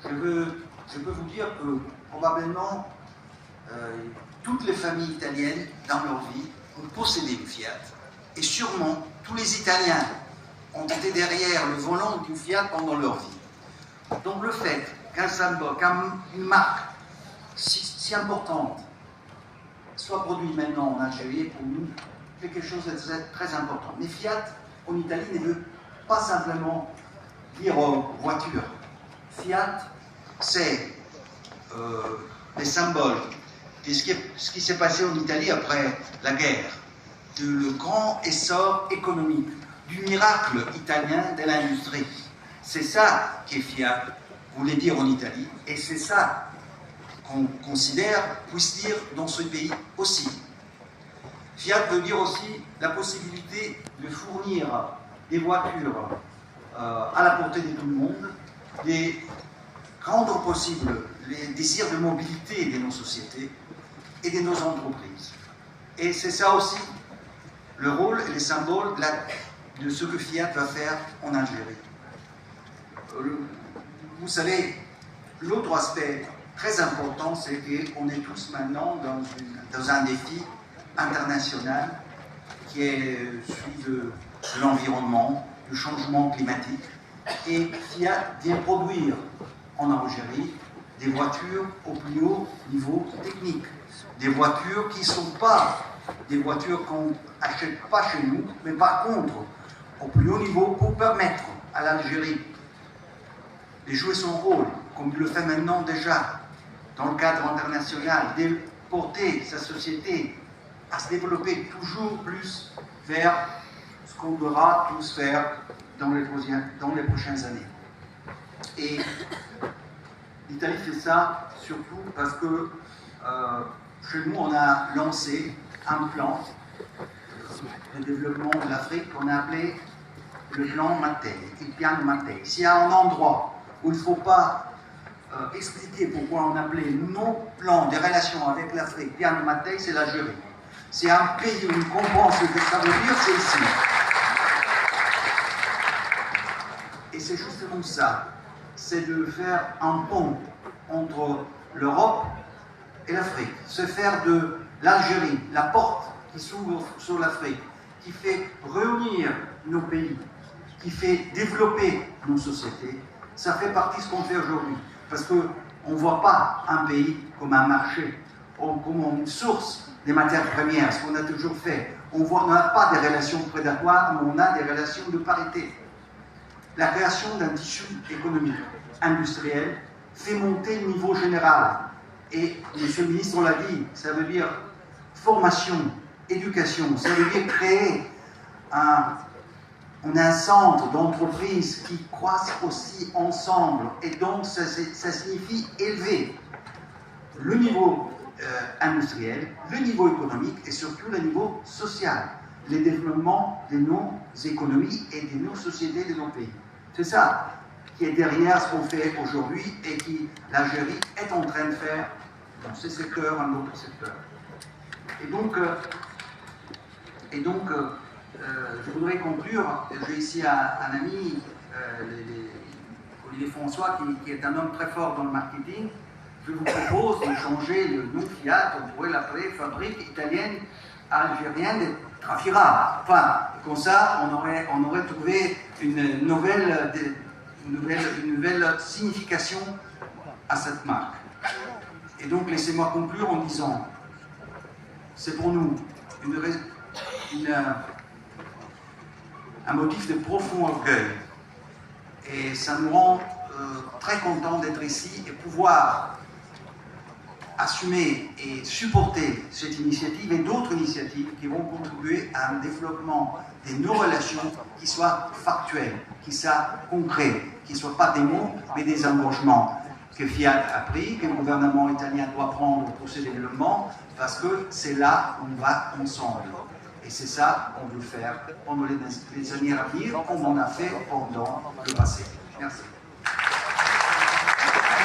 je peux vous dire que probablement toutes les familles italiennes dans leur vie ont possédé une Fiat, et sûrement tous les Italiens ont été derrière le volant d'une Fiat pendant leur vie. Donc le fait qu'un symbole, qu'une marque si importante soit produite maintenant en Algérie, pour nous, fait quelque chose de très important. Mais Fiat, en Italie, ne veut pas simplement dire voiture. Fiat, c'est les symboles de ce qui s'est passé en Italie après la guerre, le grand essor économique, du miracle italien de l'industrie. C'est ça que Fiat voulait dire en Italie, et c'est ça qu'on considère, puisse dire dans ce pays aussi. Fiat veut dire aussi la possibilité de fournir des voitures à la portée de tout le monde, de rendre possible les désirs de mobilité de nos sociétés et de nos entreprises. Et c'est ça aussi le rôle et les symboles de ce que Fiat va faire en Algérie. Vous savez, l'autre aspect très important, c'est qu'on est tous maintenant dans un défi international qui est celui de l'environnement, du changement climatique. Et Fiat vient produire en Algérie des voitures au plus haut niveau technique. Des voitures qui ne sont pas des voitures qu'on n'achète pas chez nous, mais par contre, au plus haut niveau, pour permettre à l'Algérie de jouer son rôle, comme il le fait maintenant déjà, dans le cadre international, de porter sa société à se développer toujours plus vers ce qu'on devra tous faire dans les prochaines années. Et l'Italie fait ça surtout parce que chez nous, on a lancé un plan de développement de l'Afrique qu'on a appelé le plan Mattei, il piano Mattei. S'il y a un endroit où il ne faut pas expliquer pourquoi on appelait nos plans de relations avec l'Afrique piano Mattei, c'est l'Algérie. C'est un pays où on comprend ce que ça veut dire, c'est ici. Et c'est justement ça, c'est de faire un pont entre l'Europe et l'Afrique, se faire de l'Algérie la porte qui s'ouvre sur l'Afrique, qui fait réunir nos pays, qui fait développer nos sociétés. Ça fait partie de ce qu'on fait aujourd'hui, parce qu'on ne voit pas un pays comme un marché, comme une source des matières premières, ce qu'on a toujours fait. On n'a pas des relations prédatoires, mais on a des relations de parité. La création d'un tissu économique, industriel, fait monter le niveau général. Et, Monsieur le ministre, on l'a dit, ça veut dire formation, éducation, ça veut dire créer un centre d'entreprises qui croissent aussi ensemble. Et donc, ça signifie élever le niveau industriel, le niveau économique et surtout le niveau social, le développement de nos économies et de nos sociétés, de nos pays. C'est ça qui est derrière ce qu'on fait aujourd'hui et qui l'Algérie est en train de faire dans ce secteur, dans d'autres secteurs. Et donc, je voudrais conclure. J'ai ici un ami, Olivier François, qui est un homme très fort dans le marketing. Je vous propose de changer le nom Fiat, on pourrait l'appeler Fabrique italienne algérienne de Trafira. Enfin, comme ça, on aurait trouvé une nouvelle signification à cette marque. Et donc, laissez-moi conclure en disant, c'est pour nous un motif de profond orgueil. Et ça nous rend très contents d'être ici et pouvoir assumer et supporter cette initiative et d'autres initiatives qui vont contribuer à un développement de nos relations qui soient factuelles, qui soient concrets, qui ne soient pas des mots, mais des engagements que Fiat a pris, que le gouvernement italien doit prendre pour ce développement, parce que c'est là où on va ensemble. Et c'est ça qu'on veut faire pendant les années à venir, comme on a fait pendant le passé. Merci.